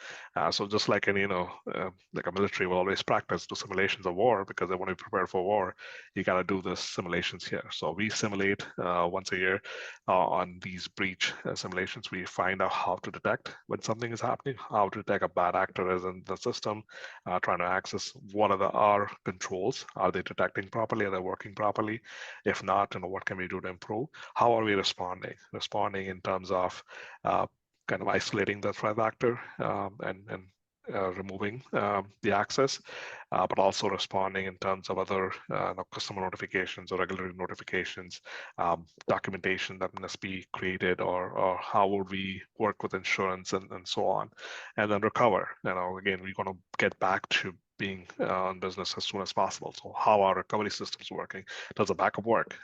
So just like any like a military will always practice the simulations of war because they want to be prepared for war. You got to do the simulations here. So we simulate once a year on these breach simulations. We find out how to detect when something is happening, how to detect a bad actor is in the system. Trying to access what are our controls. Are they detecting properly? Are they working properly? If not, what can we do to improve? How are we responding? Responding in terms of kind of isolating the threat actor and removing the access, but also responding in terms of other customer notifications or regulatory notifications, documentation that must be created, or how would we work with insurance and so on, and then recover. Again, we're going to get back to being on business as soon as possible. So how are recovery systems working? Does the backup work?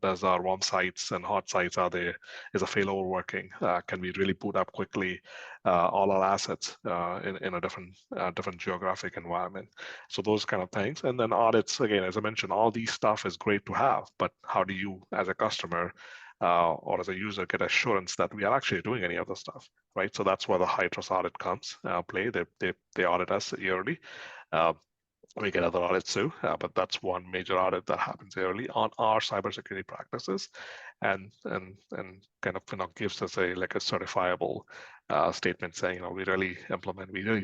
Does our warm sites and hot sites, is a failover working? Can we really boot up quickly all our assets in a different geographic environment? So those kind of things. And then audits, again, as I mentioned, all these stuff is great to have, but how do you, as a customer, or as a user, get assurance that we are actually doing any other stuff, right? So that's where the high trust audit comes play. They audit us yearly. We get other audits too, but that's one major audit that happens yearly on our cybersecurity practices, and kind of gives us a certifiable statement saying we really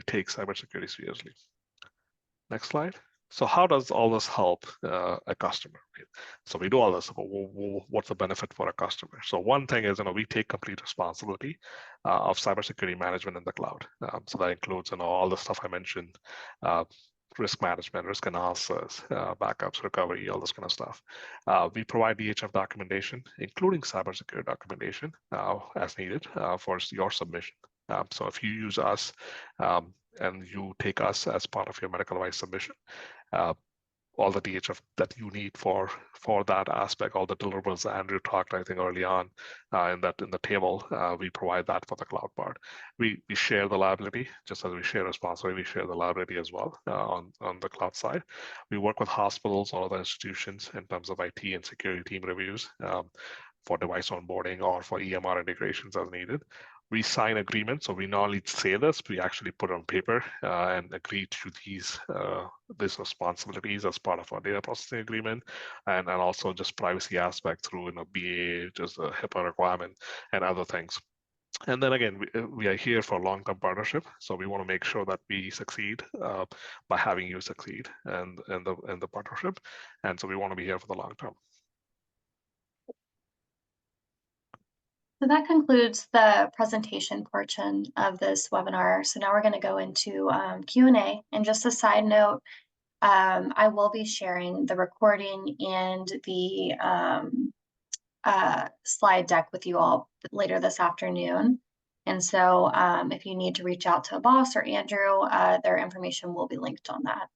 take cybersecurity seriously. Next slide. So how does all this help a customer? Right? So we do all this, but what's the benefit for a customer? So one thing is, we take complete responsibility of cybersecurity management in the cloud. So that includes, all the stuff I mentioned, risk management, risk analysis, backups, recovery, all this kind of stuff. We provide DHF documentation, including cybersecurity documentation as needed for your submission. So if you use us, and you take us as part of your medical device submission, all the DHF that you need for that aspect, all the deliverables Andrew talked, I think, early on in the table, we provide that for the cloud part. We share the liability, just as we share responsibility, we share the liability as well on the cloud side. We work with hospitals or other institutions in terms of IT and security team reviews for device onboarding or for EMR integrations as needed. We sign agreements, so we not only say this, we actually put it on paper and agree to these responsibilities as part of our data processing agreement, and also just privacy aspect through BA, just a HIPAA requirement and other things. And then again, we are here for long-term partnership, so we want to make sure that we succeed by having you succeed and the partnership, and so we want to be here for the long term. So that concludes the presentation portion of this webinar. So now we're going to go into Q&A. And just a side note, I will be sharing the recording and the slide deck with you all later this afternoon. And so if you need to reach out to Abbas or Andrew, their information will be linked on that.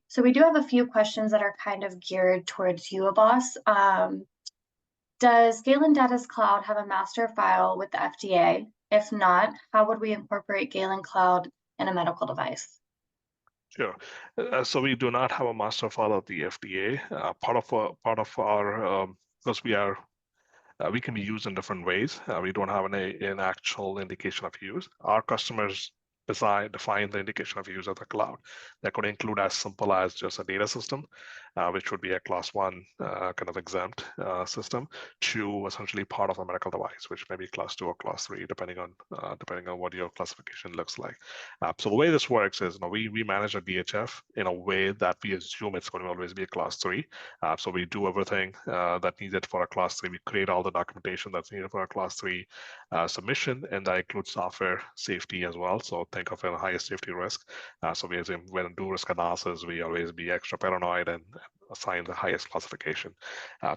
So we do have a few questions that are kind of geared towards you, Abbas. Does Galen Data's cloud have a master file with the FDA? If not, how would we incorporate Galen Cloud in a medical device? Sure. So we do not have a master file of the FDA. Part of our because we can be used in different ways. We don't have an actual indication of use. Our customers define the indication of use of the cloud. That could include as simple as just a data system, which would be a class 1 kind of exempt system, to essentially part of a medical device, which may be class 2 or class 3, depending on what your classification looks like. So the way this works is, we manage a DHF in a way that we assume it's going to always be a class 3. So we do everything that needed for a class 3. We create all the documentation that's needed for a class 3 submission, and that includes software safety as well. So think of a highest safety risk. So we, as in, when we do risk analysis, we always be extra paranoid and assign the highest classification.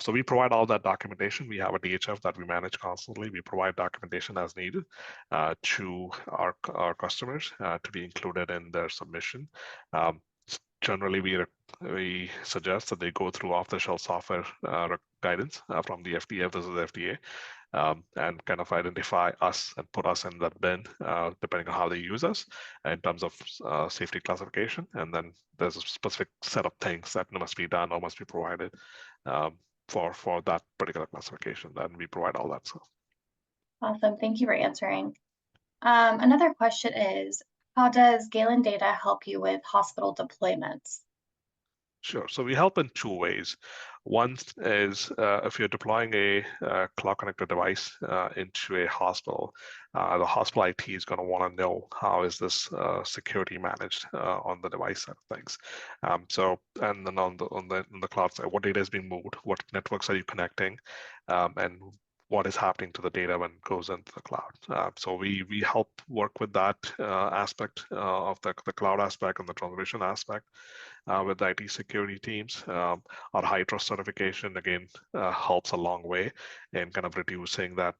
So we provide all that documentation. We have a DHF that we manage constantly. We provide documentation as needed to our customers to be included in their submission. Generally, we suggest that they go through off-the-shelf software guidance from the FDA, if this is the FDA, and kind of identify us and put us in that bin, depending on how they use us in terms of safety classification. And then there's a specific set of things that must be done or must be provided for that particular classification. Then we provide all that stuff. Awesome. Thank you for answering. Another question is, how does Galen Data help you with hospital deployments? Sure. So we help in two ways. One is if you're deploying a cloud-connected device into a hospital, the hospital IT is going to want to know how is this security managed on the device side of things. And then on the cloud side, what data is being moved, what networks are you connecting, and what is happening to the data when it goes into the cloud. So we help work with that aspect of the cloud aspect and the transition aspect with the IT security teams. Our high trust certification, again, helps a long way in kind of reducing that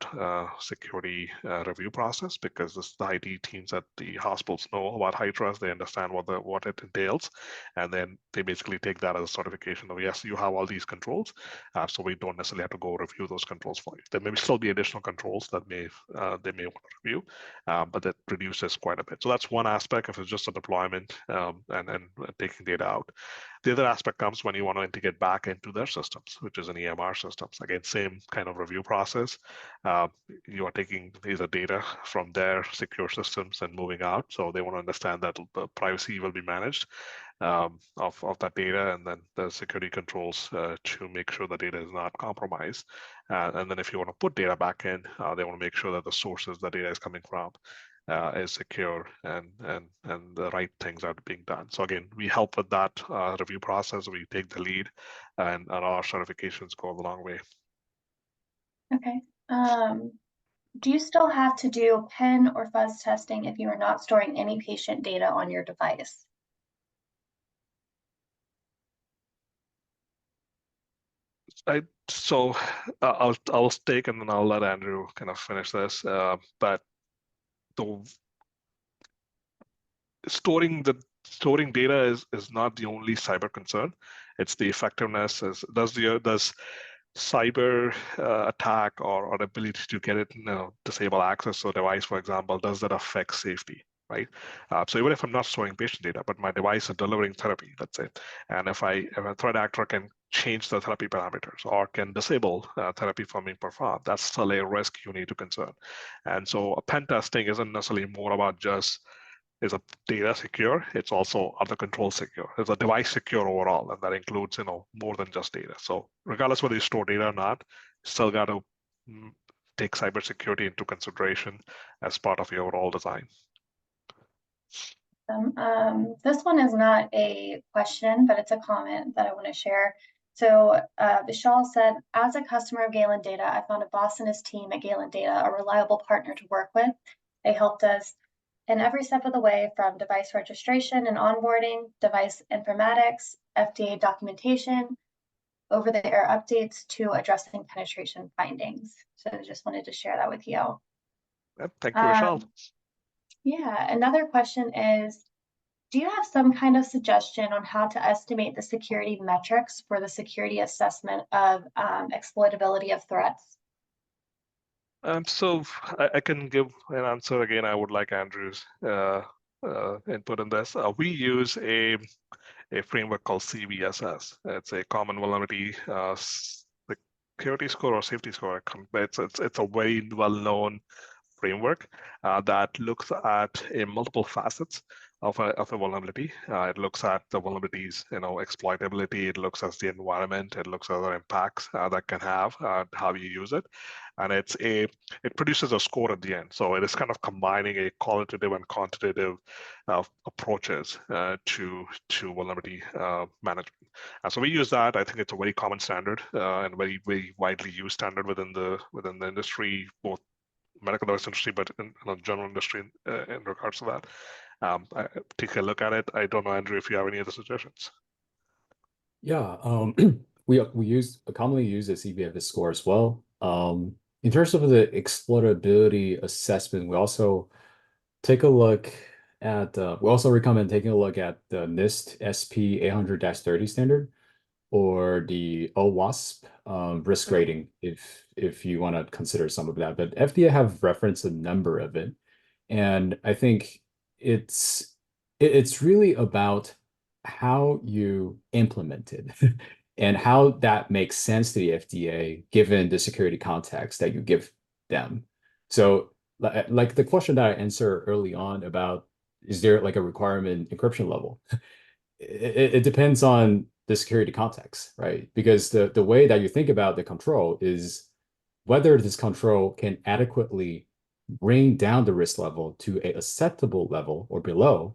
security review process, because the IT teams at the hospitals know about high trust. They understand what it entails. And then they basically take that as a certification of, yes, you have all these controls. So we don't necessarily have to go review those controls for you. There may still be additional controls that they may want to review, but that reduces quite a bit. So that's one aspect if it's just a deployment and taking data out. The other aspect comes when you want to integrate back into their systems, which is an EMR systems. Again, same kind of review process. You are taking these data from their secure systems and moving out. So they want to understand that the privacy will be managed of that data, and then the security controls to make sure the data is not compromised. And then if you want to put data back in, they want to make sure that the sources the data is coming from is secure and the right things are being done. So again, we help with that review process. We take the lead, and our certifications go a long way. Okay. Do you still have to do pen or fuzz testing if you are not storing any patient data on your device? I'll take, and then I'll let Andrew kind of finish this. But storing data is not the only cyber concern. It's the effectiveness. Does cyber attack or ability to get it, disable access to a device, for example, does that affect safety? Right. So even if I'm not storing patient data, but my device is delivering therapy, let's say, and if a threat actor can change the therapy parameters or can disable therapy from being performed, that's still a risk you need to concern. And so pen testing isn't necessarily more about just, is a data secure? It's also, are the controls secure? Is a device secure overall? And that includes, more than just data. So regardless whether you store data or not, you still got to take cybersecurity into consideration as part of your overall design. This one is not a question, but it's a comment that I want to share. So Vishal said, as a customer of Galen Data, I found Abbas and his team at Galen Data a reliable partner to work with. They helped us in every step of the way, from device registration and onboarding, device informatics, FDA documentation, over-the-air updates, to addressing penetration findings. So I just wanted to share that with you. Thank you, Vishal. Yeah, another question is, do you have some kind of suggestion on how to estimate the security metrics for the security assessment of exploitability of threats? So I can give an answer. Again, I would like Andrew's input in this. We use a framework called CVSS. It's a common vulnerability security score or safety score. It's a very well-known framework that looks at multiple facets of a vulnerability. It looks at the vulnerabilities, exploitability. It looks at the environment. It looks at other impacts that can have, how you use it, and it produces a score at the end. So it is kind of combining a qualitative and quantitative approaches to vulnerability management. And so we use that. I think it's a very common standard and very, very widely used standard within the industry, both medical device industry, but in the general industry in regards to that. Take a look at it. I don't know, Andrew, if you have any other suggestions. Yeah, we commonly use the CBFS score as well. In terms of the exploitability assessment, we also take a look at we also recommend taking a look at the NIST SP 800-30 standard or the OWASP risk rating if you want to consider some of that. But FDA have referenced a number of it, and I think it's really about how you implement it and how that makes sense to the FDA given the security context that you give them. So like the question that I answered early on about is there like a requirement encryption level? It depends on the security context, right? Because the way that you think about the control is whether this control can adequately bring down the risk level to a acceptable level or below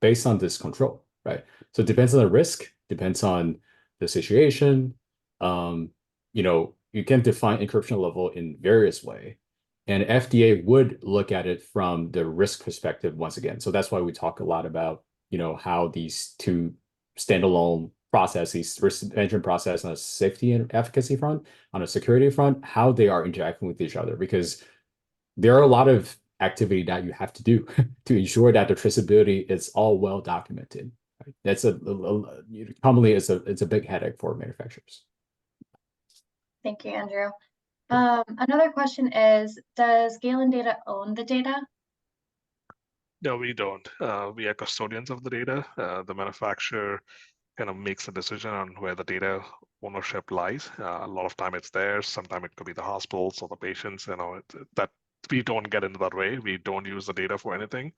based on this control, right? So it depends on the risk, depends on the situation. You can define encryption level in various ways. And FDA would look at it from the risk perspective once again. So that's why we talk a lot about, how these two standalone processes, risk management process on a safety and efficacy front, on a security front, how they are interacting with each other. Because there are a lot of activity that you have to do to ensure that the traceability is all well documented. Right? That's commonly it's a big headache for manufacturers. Thank you, Andrew. Another question is, does Galen Data own the data? No, we don't. We are custodians of the data. The manufacturer kind of makes a decision on where the data ownership lies. A lot of time it's theirs. Sometimes it could be the hospitals or the patients. That we don't get into that way. We don't use the data for anything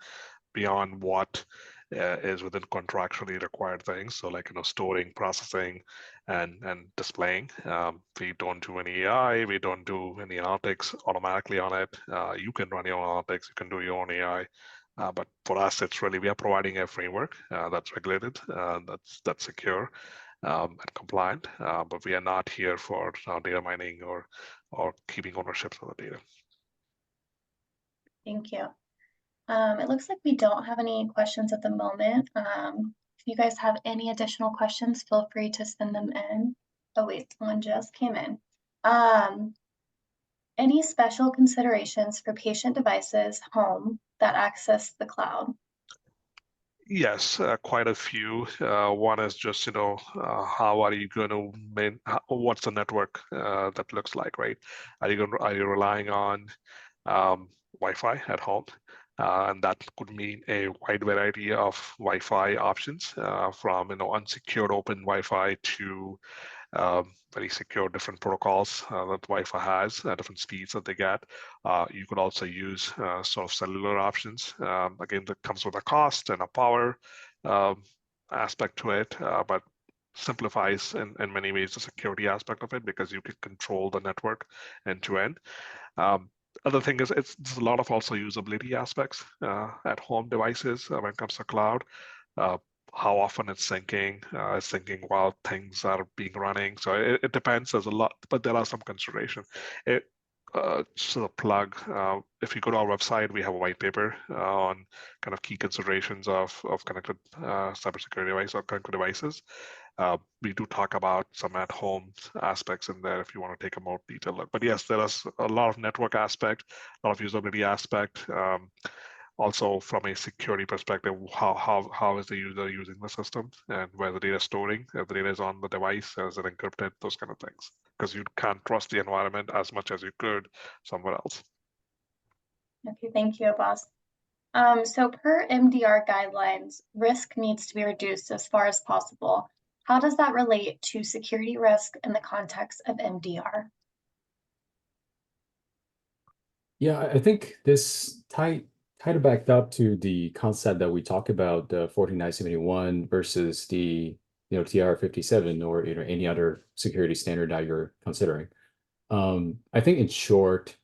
beyond what is within contractually required things. So like, storing, processing, and displaying. We don't do any AI. We don't do any analytics automatically on it. You can run your own analytics. You can do your own AI. But for us, it's really, we are providing a framework that's regulated, that's secure and compliant. But we are not here for data mining or keeping ownership of the data. Thank you. It looks like we don't have any questions at the moment. If you guys have any additional questions, feel free to send them in. Oh wait, one just came in. Any special considerations for patient devices home that access the cloud? Yes, quite a few. One is just, how are you going to what's the network that looks like, right? Are you relying on Wi-Fi at home? And that could mean a wide variety of Wi-Fi options from, unsecured open Wi-Fi to very secure different protocols that Wi-Fi has, different speeds that they get. You could also use sort of cellular options. Again, that comes with a cost and a power aspect to it, but simplifies in many ways the security aspect of it because you can control the network end to end. Other thing is there's a lot of also usability aspects at home devices when it comes to cloud. How often it's syncing while things are being running. So it depends. There's a lot, but there are some considerations. Just a plug, if you go to our website, we have a white paper on kind of key considerations of connected cybersecurity devices or connected devices. We do talk about some at-home aspects in there if you want to take a more detailed look. But yes, there is a lot of network aspect, a lot of usability aspect. Also, from a security perspective, how is the user using the system and where the data is storing? If the data is on the device, is it encrypted? Those kind of things, because you can't trust the environment as much as you could somewhere else. Okay, thank you, Abbas. So per MDR guidelines, risk needs to be reduced as far as possible. How does that relate to security risk in the context of MDR? Yeah, I think this tied back up to the concept that we talk about, the 14971 versus the TR57 or any other security standard that you're considering. I think in short,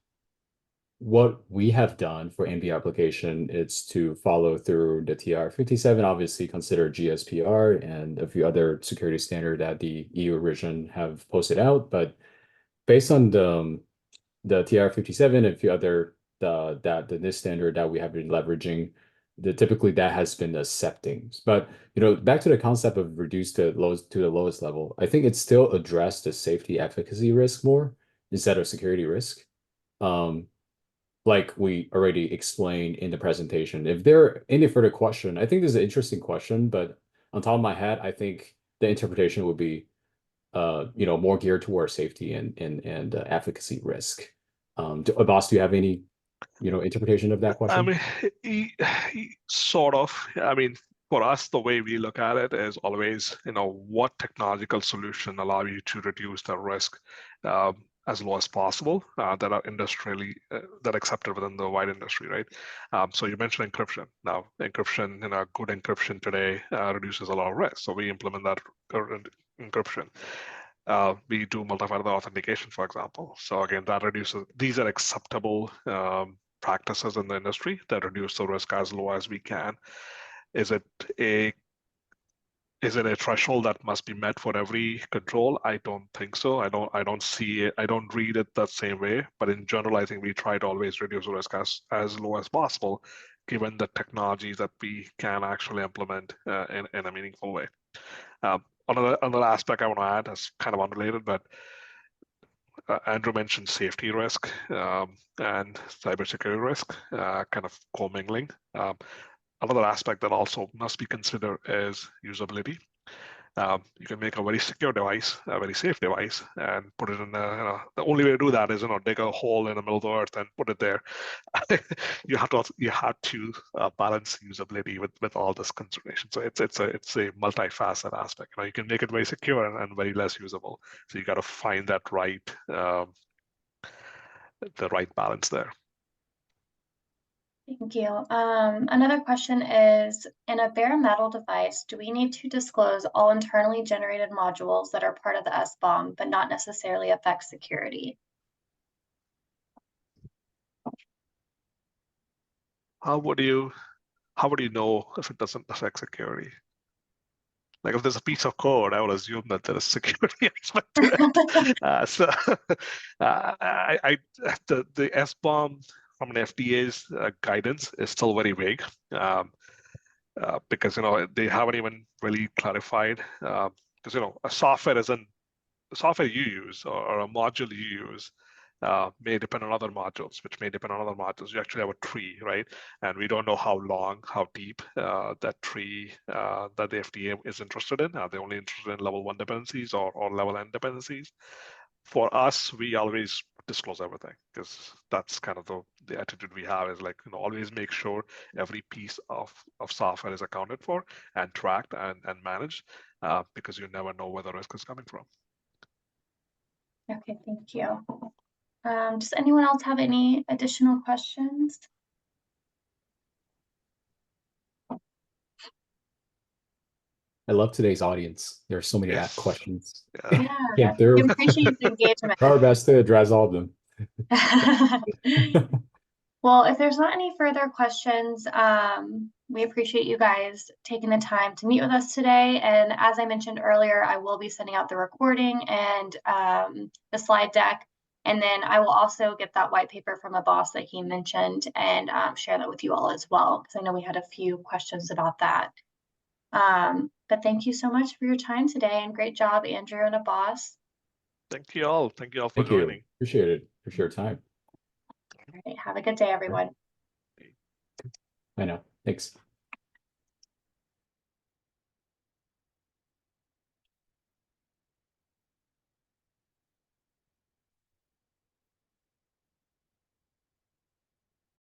what we have done for MDR application is to follow through the TR57, obviously consider GSPR and a few other security standard that the EU region have posted out, but based on the the TR-57 and a few other the NIST standard that we have been leveraging, typically that has been accepting. But back to the concept of reduced to the lowest level, I think it's still addressed the safety efficacy risk more instead of security risk. Like we already explained in the presentation. If there are any further question, I think this is an interesting question, but on top of my head, I think the interpretation would be more geared towards safety and efficacy risk. Abbas, do you have any interpretation of that question? I mean, sort of. I mean, for us, the way we look at it is always, what technological solution allow you to reduce the risk as low as possible that are industrially that accepted within the wide industry, right? So you mentioned encryption. Now, encryption, good encryption today reduces a lot of risk. So we implement that encryption. We do multi-factor authentication, for example. So again, that reduces. These are acceptable practices in the industry that reduce the risk as low as we can. Is it a threshold that must be met for every control? I don't think so. I don't see it. I don't read it that same way. But in general, I think we try to always reduce the risk as low as possible, given the technologies that we can actually implement in a meaningful way. Another aspect I want to add is kind of unrelated, but Andrew mentioned safety risk and cybersecurity risk, kind of commingling. Another aspect that also must be considered is usability. You can make a very secure device, a very safe device, and put it in the only way to do that is dig a hole in the middle of the earth and put it there. you have to balance usability with all this consideration. So it's a multifaceted aspect. You can make it very secure and very less usable. So you got to find that the right balance there. Thank you. Another question is, in a bare metal device, do we need to disclose all internally generated modules that are part of the SBOM, but not necessarily affect security? How would you know if it doesn't affect security? Like if there's a piece of code, I would assume that there is security aspect to it. The SBOM from an FDA's guidance is still very vague because they haven't even really clarified because a software isn't the software you use or a module you use may depend on other modules, which may depend on other modules. You actually have a tree, right? And we don't know how long, how deep that tree that the FDA is interested in. Are they only interested in level 1 dependencies or level N dependencies? For us, we always disclose everything because that's kind of the attitude we have is always make sure every piece of software is accounted for and tracked and managed because you never know where the risk is coming from. Okay, thank you. Does anyone else have any additional questions? I love today's audience. There are so many questions. Yeah, we appreciate the engagement. Try our best to address all of them. Well, if there's not any further questions, we appreciate you guys taking the time to meet with us today. And as I mentioned earlier, I will be sending out the recording and the slide deck. And then I will also get that white paper from Abbas that he mentioned and share that with you all as well, because I know we had a few questions about that. But thank you so much for your time today, and great job, Andrew and Abbas. Thank you all. Thank you all for joining. Appreciate it. Appreciate your time. All right, have a good day, everyone. I know. Thanks.